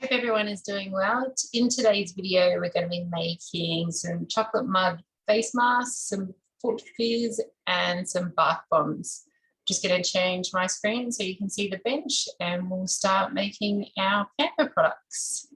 Hope everyone is doing well. In today's video, we're going to be making some chocolate mud face masks, some foot fizz, and some bath bombs. Just going to change my screen so you can see the bench, and we'll start making our camper products.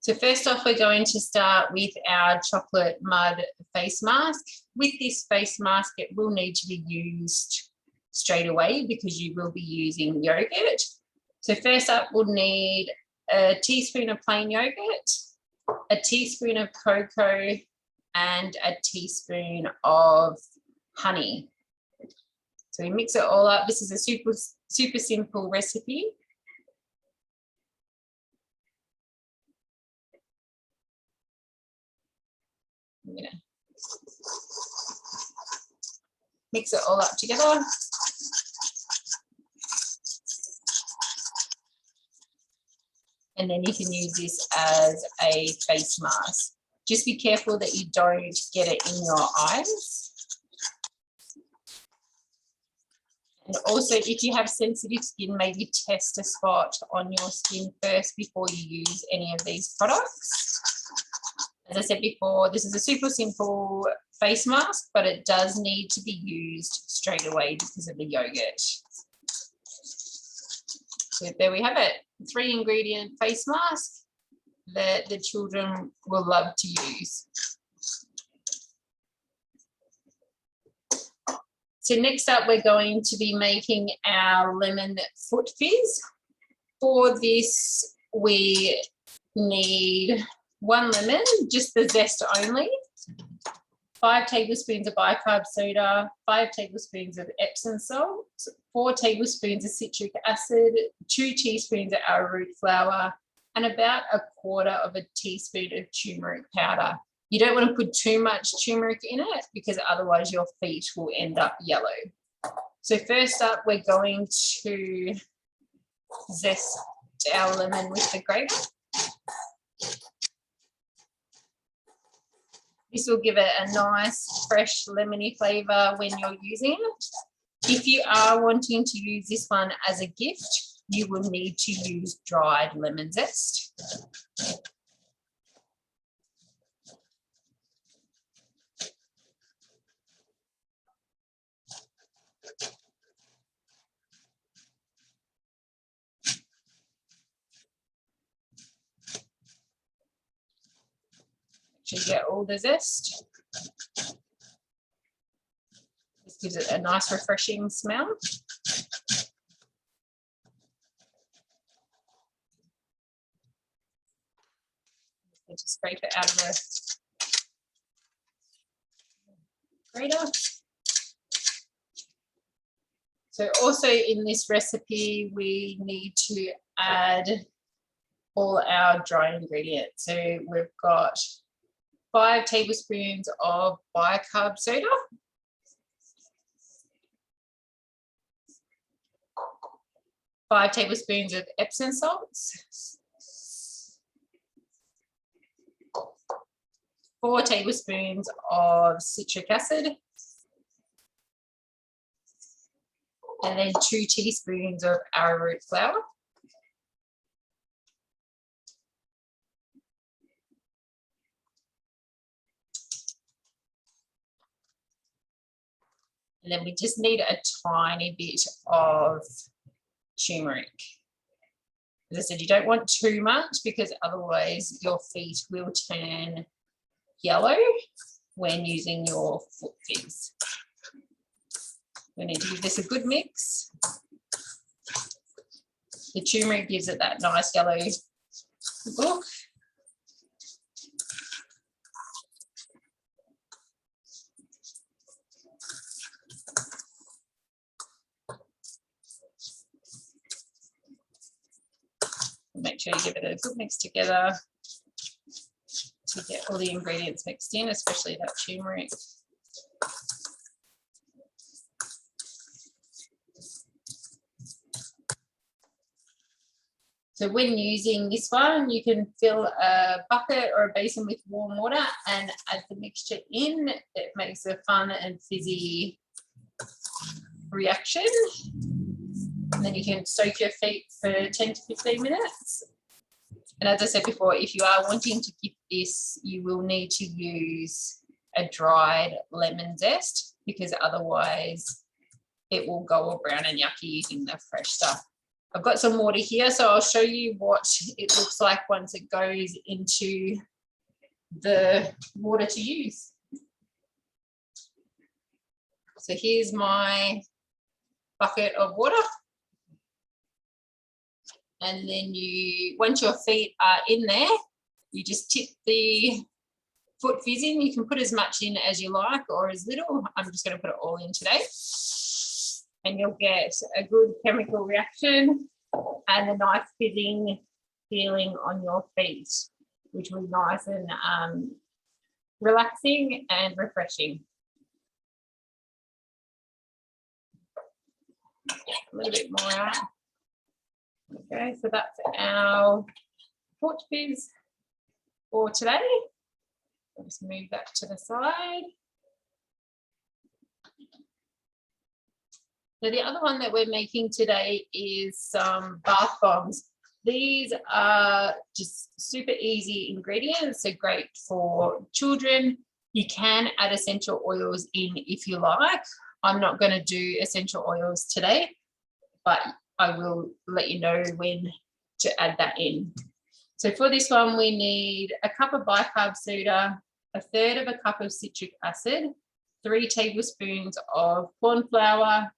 So first off, we're going to start with our chocolate mud face mask. With this face mask, it will need to be used straight away because you will be using yogurt. So first up, we'll need a teaspoon of plain yogurt, a teaspoon of cocoa, and a teaspoon of honey. So we mix it all up. This is a super simple recipe. I'm gonna mix it all up together. And then you can use this as a face mask. Just be careful that you don't get it in your eyes. And also, if you have sensitive skin, maybe test a spot on your skin first before you use any of these products. As I said before, this is a super simple face mask, but it does need to be used straight away because of the yogurt. So there we have it, 3-ingredient face mask that the children will love to use. So next up, we're going to be making our lemon foot fizz. For this, we need 1 lemon, just the zest only, 5 tablespoons of bicarb soda, 5 tablespoons of Epsom salt, 4 tablespoons of citric acid, 2 teaspoons of arrowroot flour, and about 1/4 teaspoon of turmeric powder. You don't want to put too much turmeric in it because otherwise your feet will end up yellow. So first up, we're going to zest our lemon with the grater. This will give it a nice, fresh, lemony flavour when you're using it. If you are wanting to use this one as a gift, you will need to use dried lemon zest. You get all the zest. This gives it a nice refreshing smell. Just scrape it out of the grater. So also in this recipe, we need to add all our dry ingredients. So we've got 5 tablespoons of bicarb soda, 5 tablespoons of Epsom salts, 4 tablespoons of citric acid, and then 2 teaspoons of arrowroot flour. And then we just need a tiny bit of turmeric. As I said, you don't want too much because otherwise your feet will turn yellow when using your foot fizz. We need to give this a good mix. The turmeric gives it that nice yellow look. Make sure you give it a good mix together to get all the ingredients mixed in, especially that turmeric. So when using this one, you can fill a bucket or a basin with warm water and add the mixture in. It makes a fun and fizzy reaction. And then you can soak your feet for 10 to 15 minutes. And as I said before, if you are wanting to gift this, you will need to use a dried lemon zest, because otherwise it will go all brown and yucky using the fresh stuff. I've got some water here, so I'll show you what it looks like once it goes into the water to use. So here's my bucket of water. And then you, once your feet are in there, you just tip the foot fizz in. You can put as much in as you like or as little. I'm just going to put it all in today. And you'll get a good chemical reaction and a nice fizzing feeling on your feet, which will be nice and relaxing and refreshing. A little bit more out. Okay, so that's our foot fizz for today. I'll just move that to the side. Now the other one that we're making today is some bath bombs. These are just super easy ingredients, so great for children. You can add essential oils in if you like. I'm not going to do essential oils today, but I will let you know when to add that in. So for this one, we need a cup of bicarb soda, 1/3 of a cup of citric acid, 3 tablespoons of corn flour,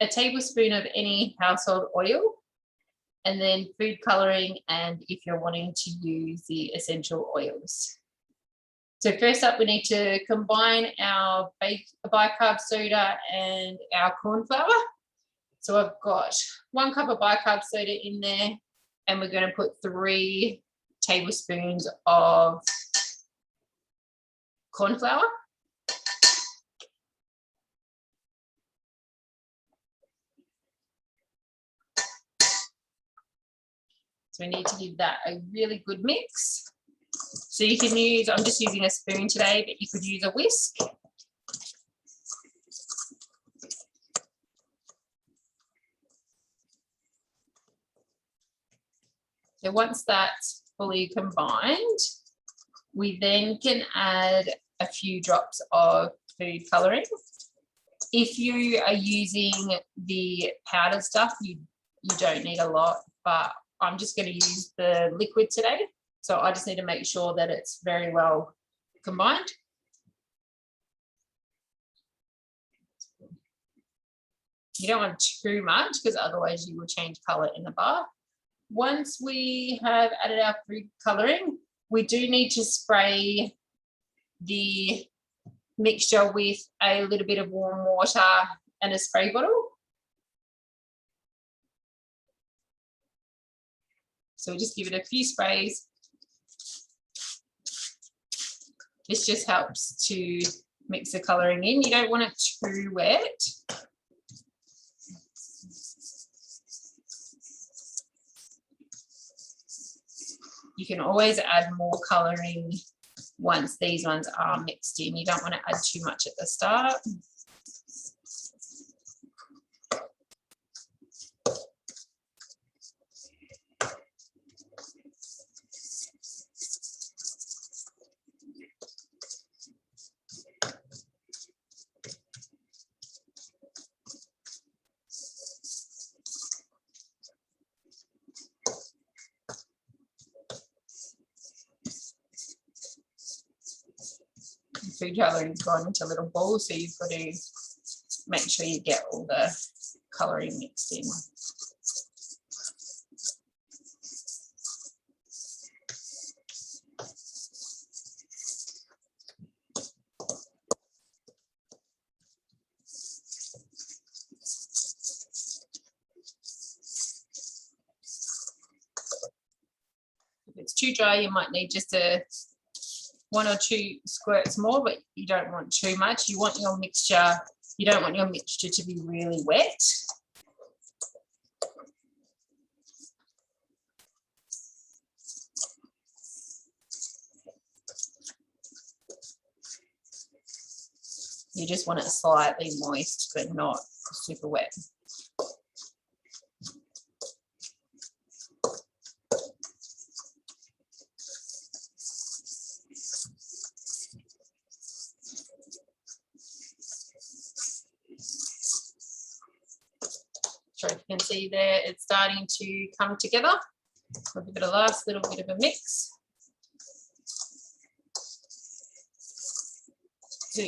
a tablespoon of any household oil, and then food colouring, and if you're wanting to use the essential oils. So first up, we need to combine our bicarb soda and our corn flour. So I've got 1 cup of bicarb soda in there, and we're going to put 3 tablespoons of corn flour. So we need to give that a really good mix. So you can use, I'm just using a spoon today, but you could use a whisk. So once that's fully combined, we then can add a few drops of food colouring. If you are using the powdered stuff, you don't need a lot, but I'm just going to use the liquid today. So I just need to make sure that it's very well combined. You don't want too much because otherwise you will change colour in the bath. Once we have added our food colouring, we do need to spray the mixture with a little bit of warm water and a spray bottle. So we just give it a few sprays. This just helps to mix the colouring in. You don't want it too wet. You can always add more colouring once these ones are mixed in. You don't want to add too much at the start. Food colouring's gone into little balls, so you've got to make sure you get all the colouring mixed in. If it's too dry, you might need just 1 or 2 squirts more, but you don't want too much. You want your mixture, you don't want your mixture to be really wet. You just want it slightly moist, but not super wet. Sure, if you can see there, it's starting to come together. We'll give it a last little bit of a mix. So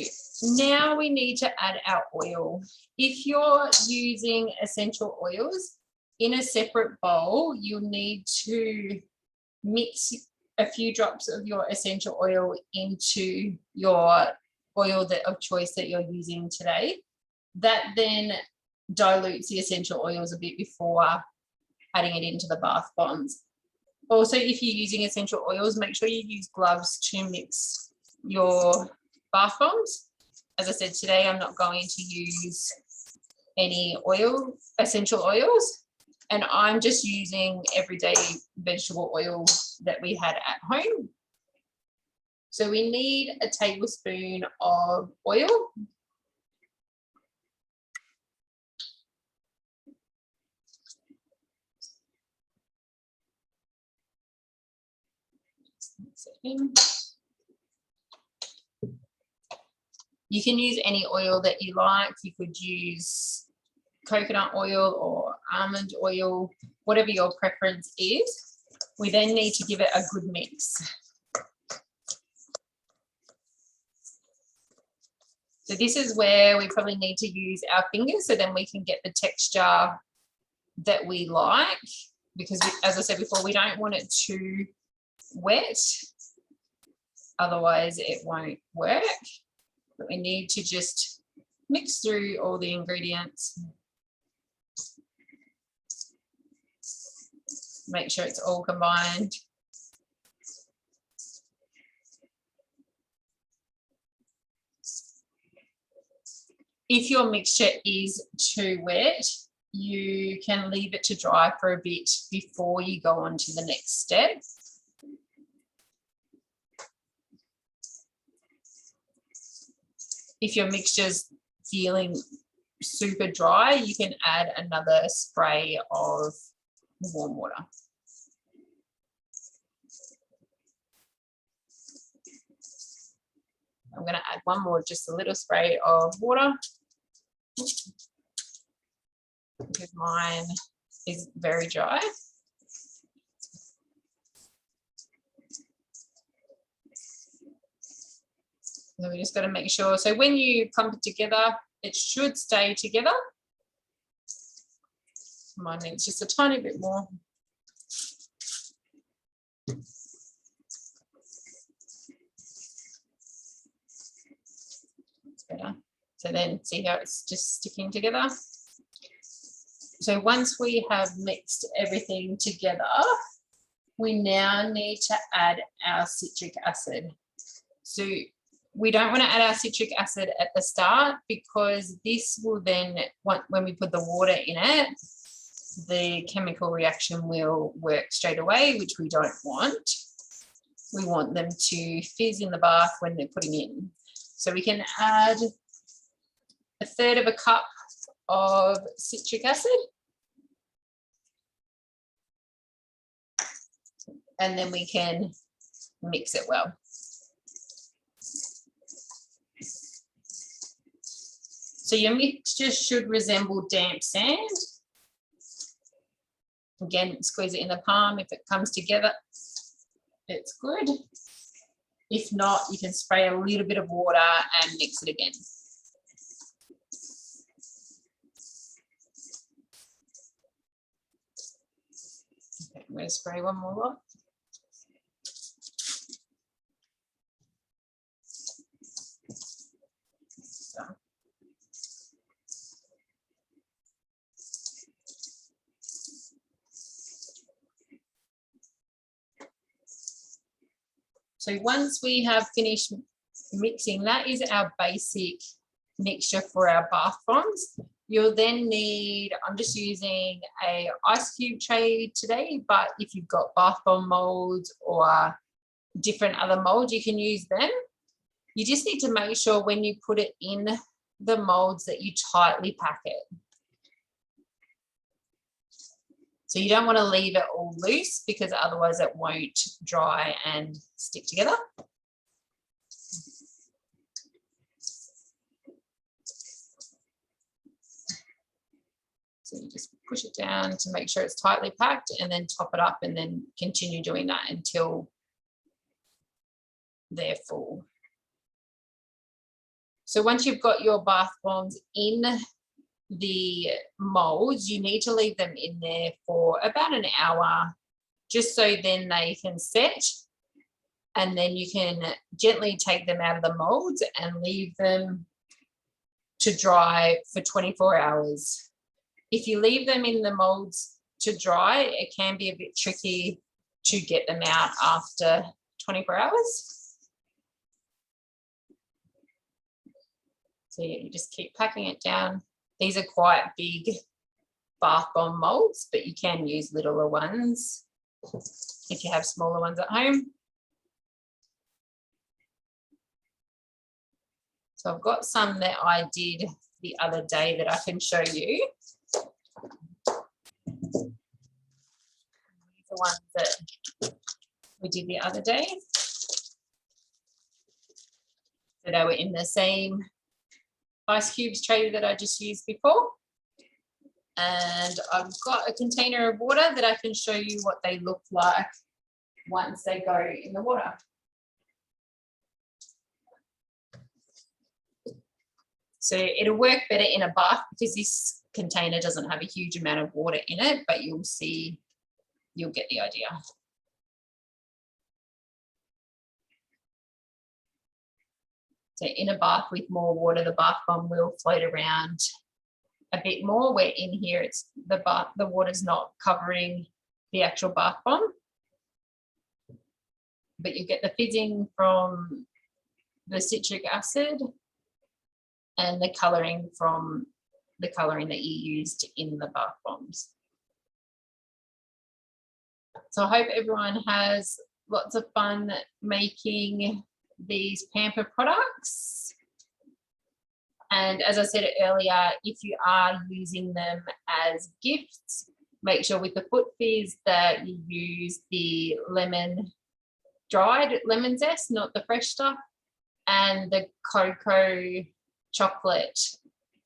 now we need to add our oil. If you're using essential oils in a separate bowl, you'll need to mix a few drops of your essential oil into your oil of choice that you're using today. That then dilutes the essential oils a bit before adding it into the bath bombs. Also, if you're using essential oils, make sure you use gloves to mix your bath bombs. As I said, today I'm not going to use any essential oils, and I'm just using everyday vegetable oil that we had at home. So we need a tablespoon of oil. You can use any oil that you like. You could use coconut oil or almond oil, whatever your preference is. We then need to give it a good mix. So this is where we probably need to use our fingers so then we can get the texture that we like, because as I said before, we don't want it too wet, otherwise it won't work. But we need to just mix through all the ingredients, make sure it's all combined. If your mixture is too wet, you can leave it to dry for a bit before you go on to the next step. If your mixture's feeling super dry, you can add another spray of warm water. I'm going to add one more, just a little spray of water, because mine is very dry. So we just got to make sure. So when you clump it together, it should stay together. Mine needs just a tiny bit more. That's better. So then see how it's just sticking together. So once we have mixed everything together, we now need to add our citric acid. So we don't want to add our citric acid at the start, because this will then, when we put the water in it, the chemical reaction will work straight away, which we don't want. We want them to fizz in the bath when they're putting in. So we can add 1/3 of a cup of citric acid. And then we can mix it well. So your mixture should resemble damp sand. Again, squeeze it in the palm. If it comes together, it's good. If not, you can spray a little bit of water and mix it again. Okay, I'm going to spray one more lot. So once we have finished mixing, that is our basic mixture for our bath bombs. You'll then need, I'm just using a ice cube tray today, but if you've got bath bomb molds or different other molds, you can use them. You just need to make sure when you put it in the molds that you tightly pack it. So you don't want to leave it all loose, because otherwise it won't dry and stick together. So you just push it down to make sure it's tightly packed and then top it up and then continue doing that until they're full. So once you've got your bath bombs in the molds, you need to leave them in there for about an hour, just so then they can set, and then you can gently take them out of the molds and leave them to dry for 24 hours. If you leave them in the molds to dry, it can be a bit tricky to get them out after 24 hours. So you just keep packing it down. These are quite big bath bomb molds, but you can use littler ones if you have smaller ones at home. So I've got some that I did the other day that I can show you. These are ones that we did the other day. So they were in the same ice cubes tray that I just used before. And I've got a container of water that I can show you what they look like once they go in the water. So it'll work better in a bath because this container doesn't have a huge amount of water in it, but you'll see, you'll get the idea. So in a bath with more water, the bath bomb will float around a bit more, where in here it's the water's not covering the actual bath bomb. But you get the fizzing from the citric acid and the colouring from the colouring that you used in the bath bombs. So I hope everyone has lots of fun making these pamper products. And as I said earlier, if you are using them as gifts, make sure with the foot fizz that you use the dried lemon zest, not the fresh stuff, and the cocoa chocolate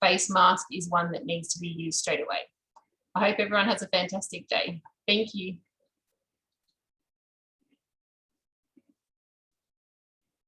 face mask is one that needs to be used straight away. I hope everyone has a fantastic day. Thank you.